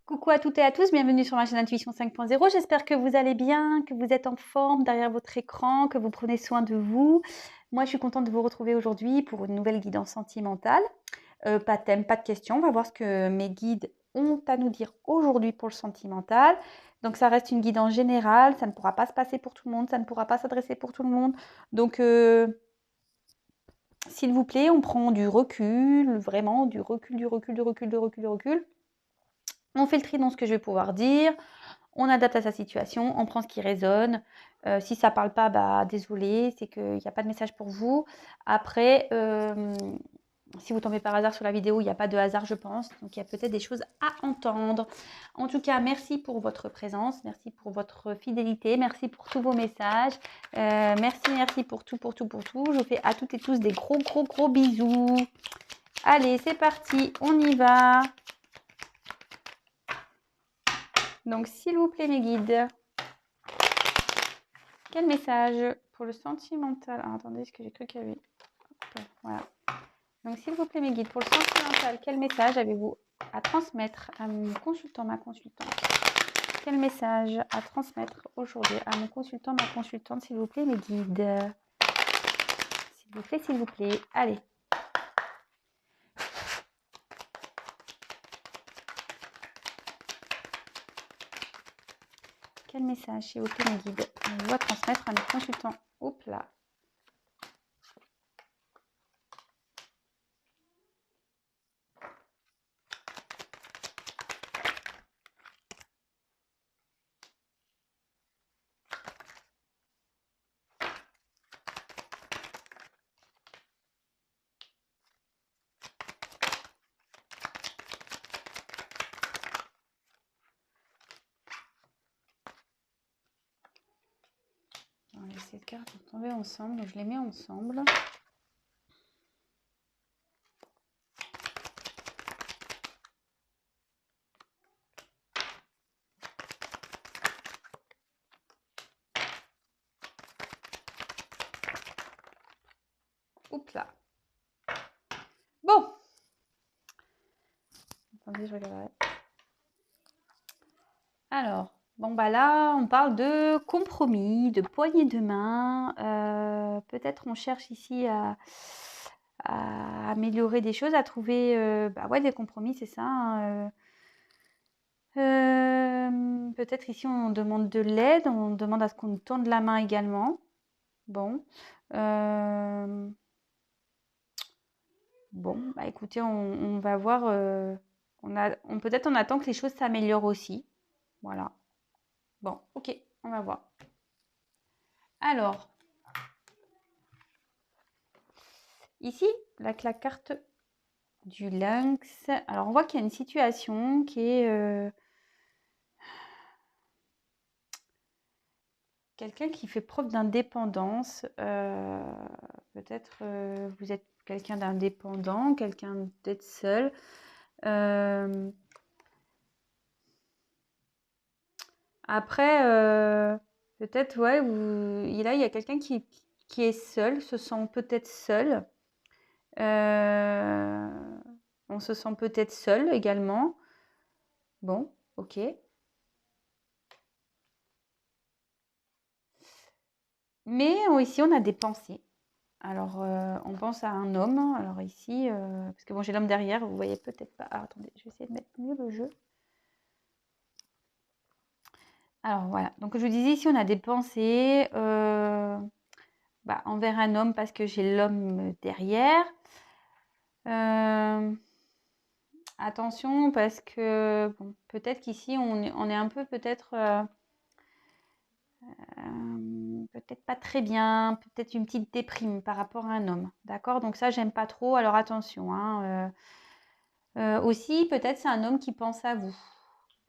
Coucou à toutes et à tous, bienvenue sur ma chaîne Intuition 5.0. J'espère que vous allez bien, que vous êtes en forme derrière votre écran, que vous prenez soin de vous. Moi, je suis contente de vous retrouver aujourd'hui pour une nouvelle guidance sentimentale. Pas de thème, pas de questions. On va voir ce que mes guides ont à nous dire aujourd'hui pour le sentimental. Donc, ça reste une guidance générale. Ça ne pourra pas se passer pour tout le monde. Ça ne pourra pas s'adresser pour tout le monde. Donc, s'il vous plaît, on prend du recul, vraiment du recul, du recul, du recul, du recul, du recul. On fait le tri dans ce que je vais pouvoir dire, on adapte à sa situation, on prend ce qui résonne. Si ça ne parle pas, bah désolé, c'est qu'il n'y a pas de message pour vous. Après, si vous tombez par hasard sur la vidéo, il n'y a pas de hasard, je pense. Donc, il y a peut-être des choses à entendre. En tout cas, merci pour votre présence, merci pour votre fidélité, merci pour tous vos messages. Merci pour tout, pour tout, pour tout. Je vous fais à toutes et tous des gros, gros, gros bisous. Allez, c'est parti, on y va. Donc, s'il vous plaît, mes guides, quel message pour le sentimental? Alors, attendez, est-ce que j'ai cru qu'il y avait... Voilà. Donc, s'il vous plaît, mes guides, pour le sentimental, quel message avez-vous à transmettre à mon consultant, ma consultante? Quel message à transmettre aujourd'hui à mon consultant, ma consultante, s'il vous plaît, mes guides? S'il vous plaît, s'il vous plaît. Allez. Quel message, s'il vous plaît, mes guides, on doit transmettre à mes consultants? Hop là. On va laisser ces cartes tomber ensemble, donc je les mets ensemble. Oups là. Bon. Attendez, je regarderai. Alors, bon bah là, on parle de compromis, de poignée de main. Peut-être on cherche ici à améliorer des choses, à trouver bah ouais, des compromis, c'est ça. Hein, peut-être ici on demande de l'aide, on demande à ce qu'on nous tende la main également. Bon. Bon, bah écoutez, on va voir. Peut-être on attend que les choses s'améliorent aussi. Voilà. Bon, ok, on va voir. Alors, ici, la carte du lynx. Alors, on voit qu'il y a une situation qui est quelqu'un qui fait preuve d'indépendance. Peut-être vous êtes quelqu'un d'indépendant, quelqu'un d'être seul. Après, peut-être, ouais, là, il y a quelqu'un qui est seul, se sent peut-être seul. On se sent peut-être seul également. Bon, ok. Mais ici, on a des pensées. Alors, on pense à un homme. Alors ici, parce que bon, j'ai l'homme derrière, vous voyez peut-être pas. Ah, attendez, je vais essayer de mettre mieux le jeu. Alors voilà, donc je vous disais, ici, on a des pensées bah, envers un homme parce que j'ai l'homme derrière. Attention parce que bon, peut-être qu'ici, on est un peu peut-être... peut-être pas très bien, peut-être une petite déprime par rapport à un homme. D'accord? Donc ça, j'aime pas trop. Alors attention. Hein, aussi, peut-être c'est un homme qui pense à vous.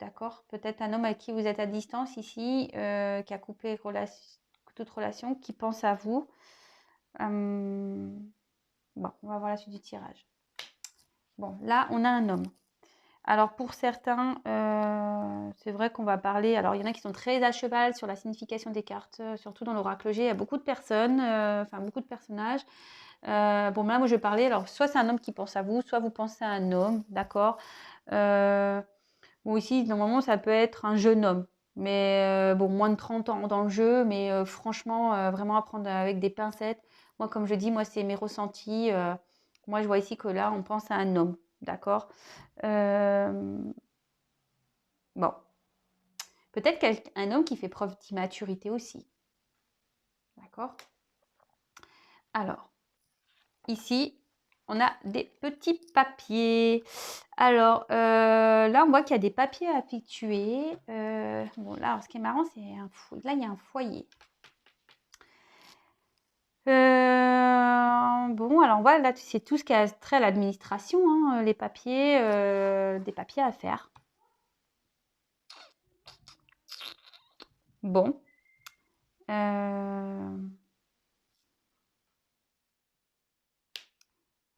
D'accord? Peut-être un homme avec qui vous êtes à distance ici, qui a coupé toute relation, qui pense à vous. Bon, on va voir la suite du tirage. Bon, là, on a un homme. Alors pour certains, c'est vrai qu'on va parler, alors il y en a qui sont très à cheval sur la signification des cartes, surtout dans l'oracle G, il y a beaucoup de personnes, enfin beaucoup de personnages. Bon là, moi je vais parler, alors soit c'est un homme qui pense à vous, soit vous pensez à un homme, d'accord. Bon Ou ici, normalement, ça peut être un jeune homme. Mais bon, moins de 30 ans dans le jeu, mais franchement, vraiment à prendre avec des pincettes. Moi, comme je dis, moi, c'est mes ressentis. Moi, je vois ici que là, on pense à un homme, d'accord? Euh, bon, peut-être un homme qui fait preuve d'immaturité aussi, d'accord? Alors, ici, on a des petits papiers. Alors, là, on voit qu'il y a des papiers à effectuer. Bon, là, alors, ce qui est marrant, c'est là, il y a un foyer. Bon, alors, on voit là, c'est tout ce qui a trait à l'administration, hein, les papiers, des papiers à faire. Bon.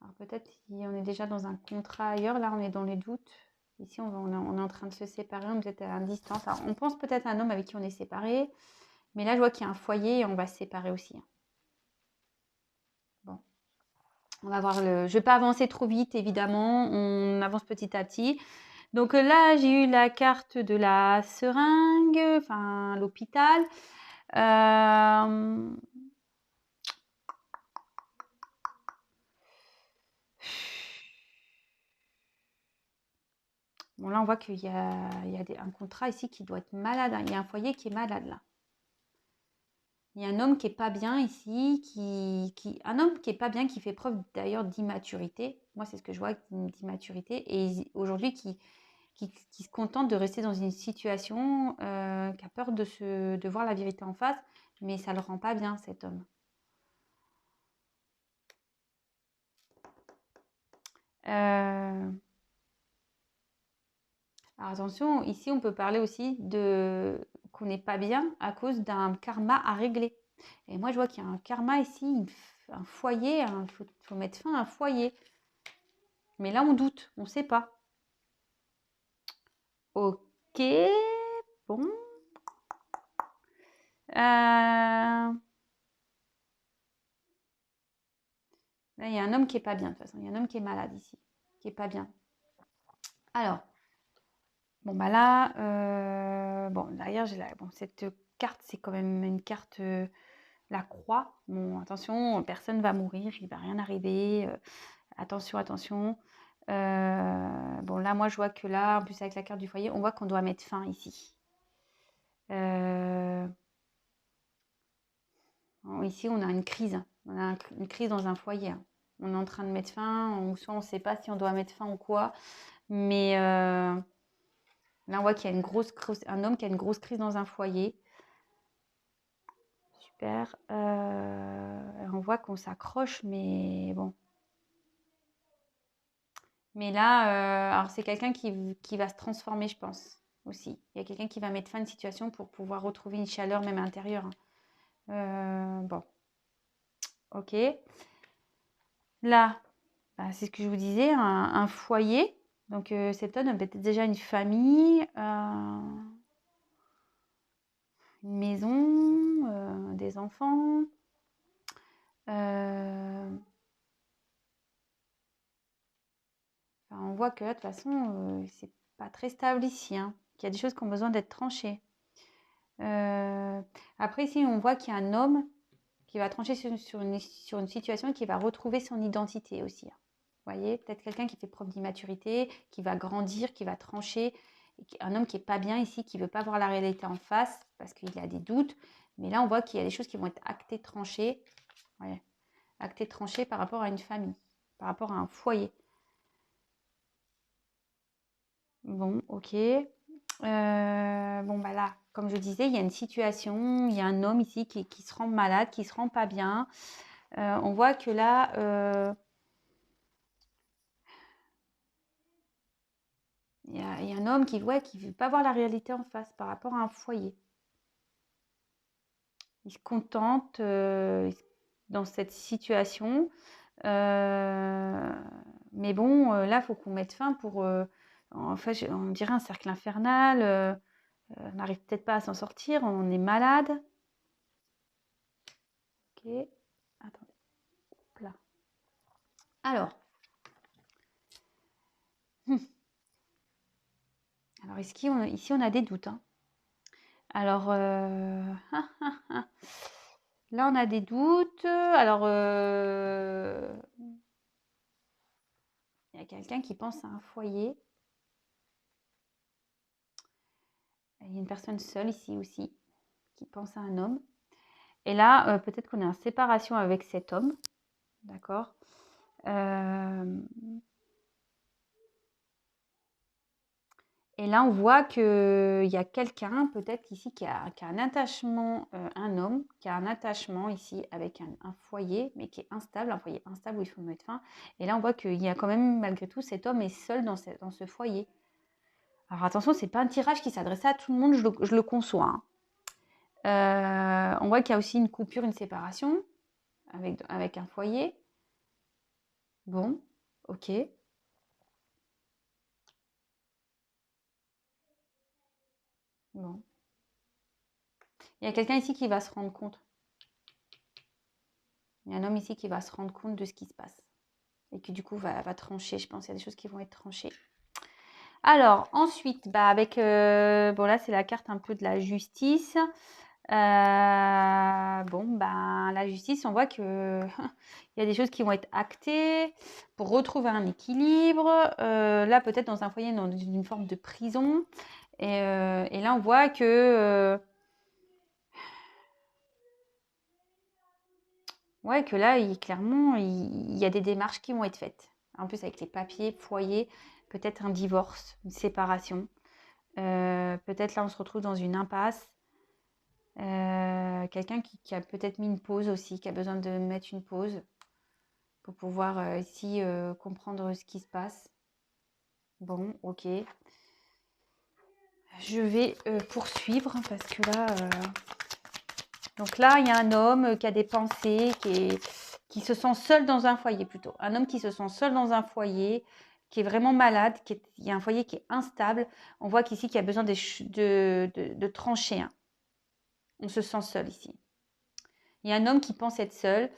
Alors, peut-être si on est déjà dans un contrat ailleurs, là, on est dans les doutes. Ici, on est en train de se séparer, on est peut-être à distance. Alors, on pense peut-être à un homme avec qui on est séparé. Mais là, je vois qu'il y a un foyer et on va se séparer aussi. Bon, on va voir le... Je ne vais pas avancer trop vite, évidemment. On avance petit à petit. Donc là, j'ai eu la carte de la seringue, enfin l'hôpital. Bon, là, on voit qu'il y a, un contrat ici qui doit être malade. Il y a un foyer qui est malade, là. Il y a un homme qui n'est pas bien ici, un homme qui n'est pas bien, qui fait preuve d'ailleurs d'immaturité. Moi, c'est ce que je vois, d'immaturité. Et aujourd'hui, qui se contente de rester dans une situation, qui a peur de voir la vérité en face, mais ça ne le rend pas bien, cet homme. Alors attention, ici, on peut parler aussi de qu'on n'est pas bien à cause d'un karma à régler. Et moi, je vois qu'il y a un karma ici, un foyer, il faut mettre fin à un foyer. Mais là, on doute, on ne sait pas. Ok, bon. Là, il y a un homme qui n'est pas bien, de toute façon. Il y a un homme qui est malade ici, qui n'est pas bien. Alors, bon, bah là, bon, derrière, cette carte, c'est quand même une carte, la croix. Bon, attention, personne ne va mourir, il ne va rien arriver. Attention, attention. Bon, là, moi, je vois que là, en plus avec la carte du foyer, on voit qu'on doit mettre fin ici. Ici, on a une crise. On a une crise dans un foyer. On est en train de mettre fin, soit on ne sait pas si on doit mettre fin ou quoi. Mais là, on voit qu'il y a un homme qui a une grosse crise dans un foyer. Super. On voit qu'on s'accroche, mais bon. Mais là, alors c'est quelqu'un qui va se transformer, je pense, aussi. Il y a quelqu'un qui va mettre fin à une situation pour pouvoir retrouver une chaleur même intérieure. Bon, ok. Là, bah, c'est ce que je vous disais, un foyer. Donc cet homme a peut-être déjà une famille, une maison, des enfants. On voit que là, de toute façon, c'est pas très stable ici, hein, qu'il y a des choses qui ont besoin d'être tranchées. Après, ici, on voit qu'il y a un homme qui va trancher sur une situation et qui va retrouver son identité aussi, hein. Vous voyez, peut-être quelqu'un qui fait preuve d'immaturité, qui va grandir, qui va trancher. Un homme qui n'est pas bien ici, qui ne veut pas voir la réalité en face parce qu'il a des doutes. Mais là, on voit qu'il y a des choses qui vont être actées, tranchées. Ouais. Actées, tranchées par rapport à une famille, par rapport à un foyer. Bon, ok. Bon, bah là, comme je disais, il y a une situation, il y a un homme ici qui se rend malade, qui se rend pas bien. On voit que là, il y a un homme qui ne veut pas voir la réalité en face par rapport à un foyer. Il se contente dans cette situation. Mais bon, là, il faut qu'on mette fin pour... en fait, on dirait un cercle infernal. On n'arrive peut-être pas à s'en sortir. On est malade. Ok. Attendez. Là. Alors. Alors, ici, on a des doutes, hein. Alors, là, on a des doutes. Alors, il y a quelqu'un qui pense à un foyer. Il y a une personne seule ici aussi qui pense à un homme. Et là, peut-être qu'on est en séparation avec cet homme. D'accord. Et là, on voit qu'il y a quelqu'un, peut-être ici, qui a un attachement, un homme, qui a un attachement ici avec un foyer, mais qui est instable, un foyer instable où il faut mettre fin. Et là, on voit qu'il y a quand même, malgré tout, cet homme est seul dans ce foyer. Alors attention, ce n'est pas un tirage qui s'adresse à tout le monde, je le conçois, hein. On voit qu'il y a aussi une coupure, une séparation avec un foyer. Bon, ok. Bon. Il y a quelqu'un ici qui va se rendre compte. Il y a un homme ici qui va se rendre compte de ce qui se passe. Et qui du coup va trancher. Je pense qu'il y a des choses qui vont être tranchées. Alors, ensuite, avec... bon, là, c'est la carte un peu de la justice. La justice, on voit que il y a des choses qui vont être actées pour retrouver un équilibre. Là, peut-être dans un foyer, dans une forme de prison. Et là, on voit que... ouais, que là, clairement, il y a des démarches qui vont être faites. En plus, avec les papiers, foyer, peut-être un divorce, une séparation. Peut-être là, on se retrouve dans une impasse. Quelqu'un qui a peut-être mis une pause aussi, qui a besoin de mettre une pause pour pouvoir ici comprendre ce qui se passe. Bon, ok. Je vais poursuivre parce que là... Donc là, il y a un homme qui a des pensées, qui se sent seul dans un foyer plutôt. Un homme qui se sent seul dans un foyer, qui est vraiment malade, il y a un foyer qui est instable. On voit qu'ici, qu'il y a besoin de trancher, hein. On se sent seul ici. Il y a un homme qui pense être seul.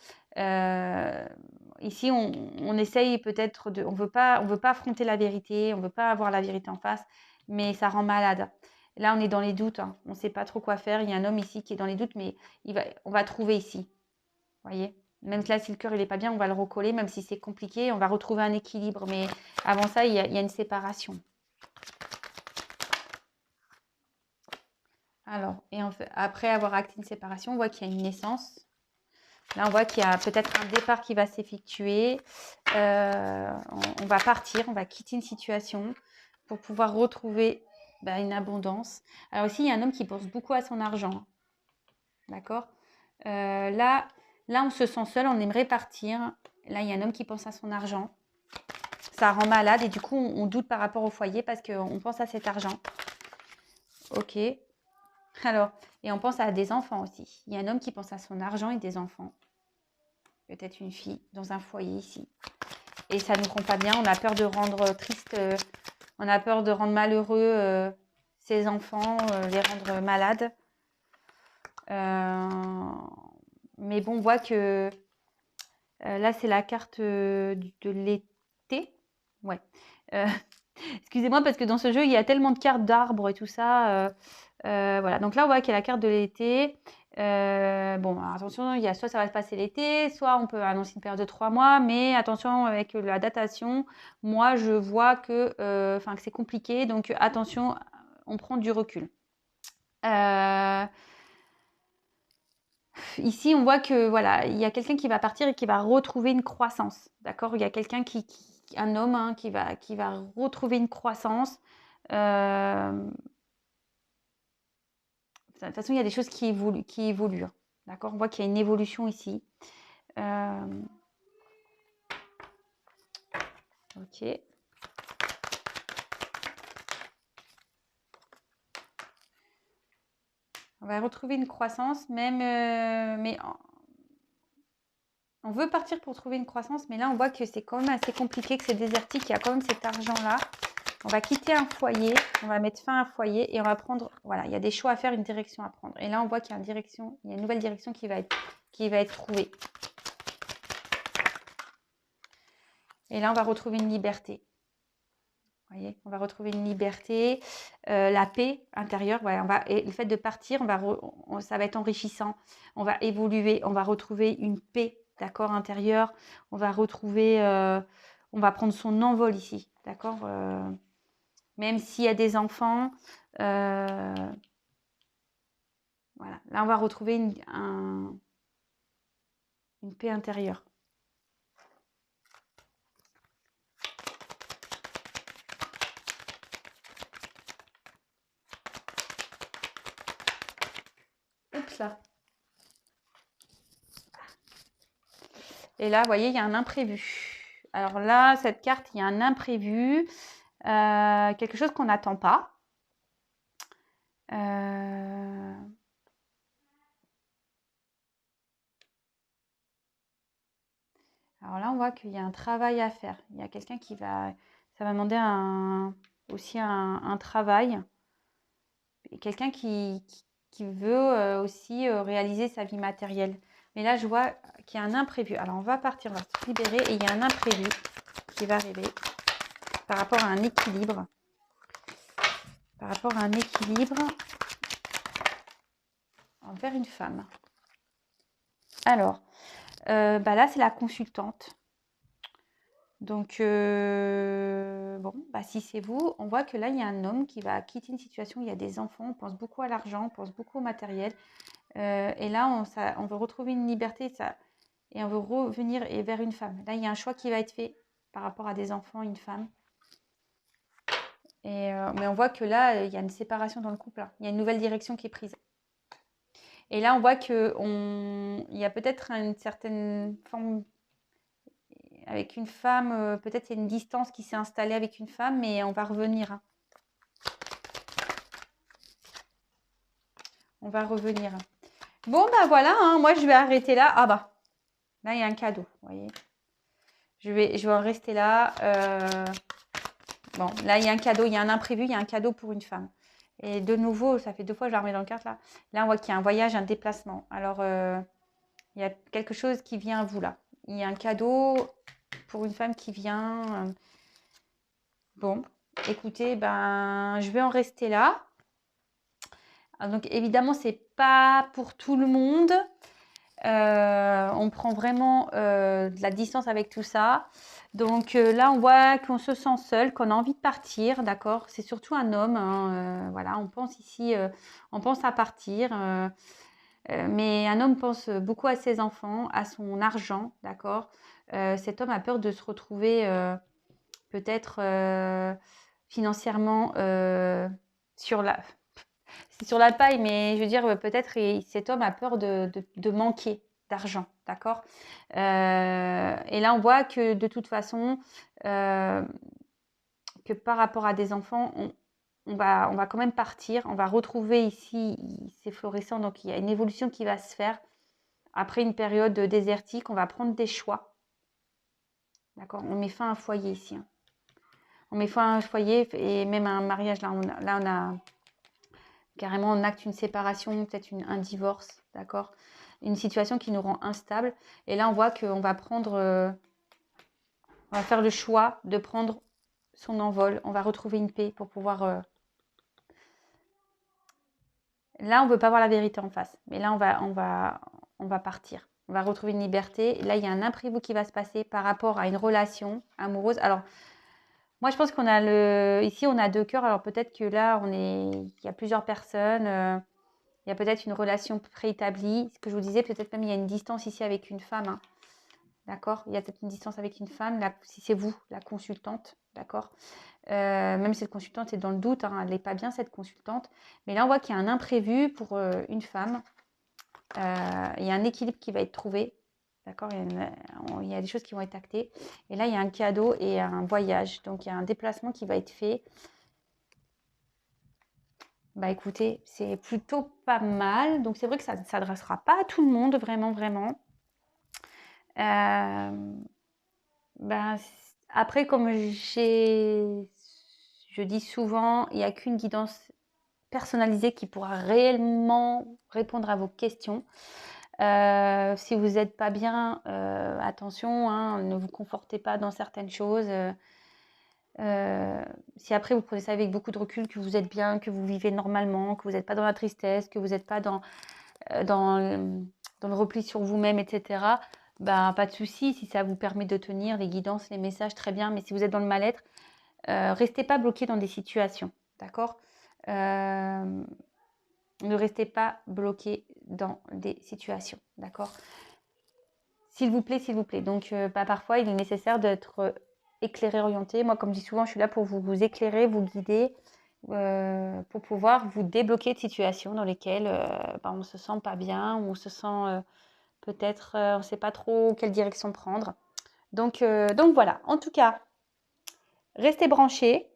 Ici, on essaye peut-être de... On veut pas affronter la vérité, on ne veut pas avoir la vérité en face, mais ça rend malade. Là, on est dans les doutes, hein. On ne sait pas trop quoi faire. Il y a un homme ici qui est dans les doutes, mais on va trouver ici. Vous voyez? Même là, si le cœur n'est pas bien, on va le recoller, même si c'est compliqué, on va retrouver un équilibre. Mais avant ça, il y a une séparation. Alors, après avoir acté une séparation, on voit qu'il y a une naissance. Là, on voit qu'il y a peut-être un départ qui va s'effectuer. On va partir, on va quitter une situation pour pouvoir retrouver une abondance. Alors ici, il y a un homme qui pense beaucoup à son argent. D'accord. Là, on se sent seul, on aimerait partir. Là, il y a un homme qui pense à son argent. Ça rend malade et du coup, on doute par rapport au foyer parce qu'on pense à cet argent. Ok. Alors, et on pense à des enfants aussi. Il y a un homme qui pense à son argent et des enfants. Peut-être une fille dans un foyer ici. Et ça ne nous rend pas bien. On a peur de rendre triste, on a peur de rendre malheureux ses enfants, les rendre malades. Mais bon, on voit que là, c'est la carte de l'été. Ouais. Excusez-moi parce que dans ce jeu, il y a tellement de cartes d'arbres et tout ça. Voilà. Donc là, on voit qu'il y a la carte de l'été. Bon, attention, il y a soit ça va se passer l'été, soit on peut annoncer une période de 3 mois, mais attention avec la datation, moi je vois que c'est compliqué, donc attention, on prend du recul. Ici, on voit que voilà, il y a quelqu'un qui va partir et qui va retrouver une croissance, d'accord? Il y a quelqu'un un homme hein, qui va retrouver une croissance. De toute façon, il y a des choses qui évoluent. Hein. D'accord. On voit qu'il y a une évolution ici. Ok. On va retrouver une croissance, même, mais on veut partir pour trouver une croissance, mais là, on voit que c'est quand même assez compliqué, que c'est désertique, il y a quand même cet argent-là. On va quitter un foyer, on va mettre fin à un foyer et on va prendre, voilà, il y a des choix à faire, une direction à prendre. Et là, on voit qu'il y a une nouvelle direction qui va être trouvée. Et là, on va retrouver une liberté. voyez, on va retrouver une liberté, la paix intérieure. Voilà, et le fait de partir, ça va être enrichissant. On va évoluer, on va retrouver une paix, d'accord, intérieure. On va retrouver, on va prendre son envol ici, d'accord. Même s'il y a des enfants, voilà. Là, on va retrouver une paix intérieure. Oups là. Et là, vous voyez, il y a un imprévu. Alors là, cette carte, il y a un imprévu. Quelque chose qu'on n'attend pas. Alors là, on voit qu'il y a un travail à faire. Il y a quelqu'un qui va... Ça va demander aussi un travail. Et quelqu'un qui veut aussi réaliser sa vie matérielle. Mais là, je vois qu'il y a un imprévu. Alors, on va partir, on va se libérer. Et il y a un imprévu qui va arriver par rapport à un équilibre. Par rapport à un équilibre envers une femme. Alors, là, c'est la consultante. Donc, bon, si c'est vous, on voit que là, il y a un homme qui va quitter une situation où il y a des enfants, on pense beaucoup à l'argent, on pense beaucoup au matériel. Et là, on veut retrouver une liberté et on veut revenir vers une femme. Là, il y a un choix qui va être fait par rapport à des enfants, une femme. Mais on voit que là, il y a une séparation dans le couple. Là. Il y a une nouvelle direction qui est prise. Et là, on voit qu'il y a peut-être une certaine forme avec une femme, peut-être il y a une distance qui s'est installée avec une femme, mais on va revenir. On va revenir. Bon, voilà, moi je vais arrêter là. Ah là il y a un cadeau, vous voyez. Je vais en rester là. Bon, là il y a un cadeau, il y a un imprévu, il y a un cadeau pour une femme. Et de nouveau, ça fait 2 fois que je la remets dans le carte là. Là, on voit qu'il y a un voyage, un déplacement. Alors, il y a quelque chose qui vient à vous là. Il y a un cadeau pour une femme qui vient. Bon, écoutez, je vais en rester là. Alors, donc, évidemment, c'est pas pour tout le monde. On prend vraiment de la distance avec tout ça. Donc là, on voit qu'on se sent seul, qu'on a envie de partir, d'accord. C'est surtout un homme, voilà, on pense ici, on pense à partir. Mais un homme pense beaucoup à ses enfants, à son argent, d'accord. Cet homme a peur de se retrouver peut-être financièrement sur la paille, mais je veux dire, peut-être cet homme a peur de manquer d'argent, d'accord. Et là, on voit que de toute façon, que par rapport à des enfants, on va quand même partir. On va retrouver ici, c'est florissant, donc il y a une évolution qui va se faire. Après une période désertique, on va prendre des choix. D'accord. On met fin à un foyer ici. On met fin à un foyer et même à un mariage. Là, on a carrément, on acte une séparation, peut-être un divorce. D'accord. Une situation qui nous rend instable. Et là, on voit qu'on va prendre... on va faire le choix de prendre son envol. On va retrouver une paix pour pouvoir... Là, on ne veut pas voir la vérité en face. Mais là, on va partir. On va retrouver une liberté. Là, il y a un imprévu qui va se passer par rapport à une relation amoureuse. Alors, moi, je pense qu'on a ici, on a 2 cœurs. Alors, peut-être que là, il y a plusieurs personnes. Il y a peut-être une relation préétablie. Ce que je vous disais, peut-être même il y a une distance ici avec une femme. D'accord. Il y a peut-être une distance avec une femme. Là, si c'est vous, la consultante. D'accord. Même si cette consultante est dans le doute, elle n'est pas bien cette consultante. Mais là, on voit qu'il y a un imprévu pour une femme. Il y a un équilibre qui va être trouvé. D'accord. Il y a des choses qui vont être actées. Et là, il y a un cadeau et un voyage. Donc, il y a un déplacement qui va être fait. Écoutez, c'est plutôt pas mal. Donc, c'est vrai que ça ne s'adressera pas à tout le monde, vraiment, vraiment. Après, comme je dis souvent, il n'y a qu'une guidance personnalisée qui pourra réellement répondre à vos questions. Si vous n'êtes pas bien, attention, ne vous confortez pas dans certaines choses. Si après vous prenez ça avec beaucoup de recul, que vous êtes bien, que vous vivez normalement, que vous n'êtes pas dans la tristesse, que vous n'êtes pas dans le repli sur vous-même, etc., bah, pas de souci. Si ça vous permet de tenir les guidances, les messages, très bien. Mais si vous êtes dans le mal-être, restez pas bloqué dans des situations, d'accord? Ne restez pas bloqué dans des situations, d'accord? S'il vous plaît, s'il vous plaît. Donc, bah, parfois, il est nécessaire d'être éclairé, orienté. Moi, comme je dis souvent, je suis là pour vous éclairer, vous guider, pour pouvoir vous débloquer de situations dans lesquelles bah, on ne se sent pas bien, ou on se sent peut-être, on ne sait pas trop quelle direction prendre. Donc voilà. En tout cas, restez branchés.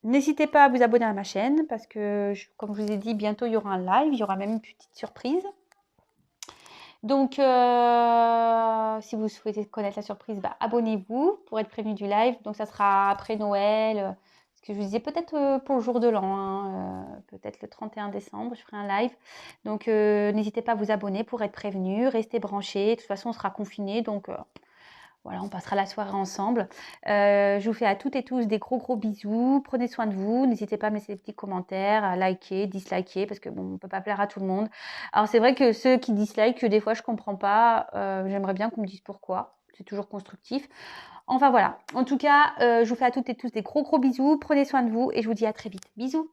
N'hésitez pas à vous abonner à ma chaîne parce que, comme je vous ai dit, bientôt il y aura un live, il y aura même une petite surprise. Donc, si vous souhaitez connaître la surprise, bah, abonnez-vous pour être prévenu du live. Donc, ça sera après Noël. Ce que je vous disais, peut-être pour le jour de l'an, hein, peut-être le 31 décembre, je ferai un live. Donc, n'hésitez pas à vous abonner pour être prévenu. Restez branchés. De toute façon, on sera confinés. Donc, voilà, on passera la soirée ensemble. Je vous fais à toutes et tous des gros bisous. Prenez soin de vous. N'hésitez pas à mettre des petits commentaires, à liker, disliker, parce que bon, on ne peut pas plaire à tout le monde. Alors c'est vrai que ceux qui dislikent, des fois je ne comprends pas. J'aimerais bien qu'on me dise pourquoi. C'est toujours constructif. Enfin voilà. En tout cas, je vous fais à toutes et tous des gros bisous. Prenez soin de vous et je vous dis à très vite. Bisous.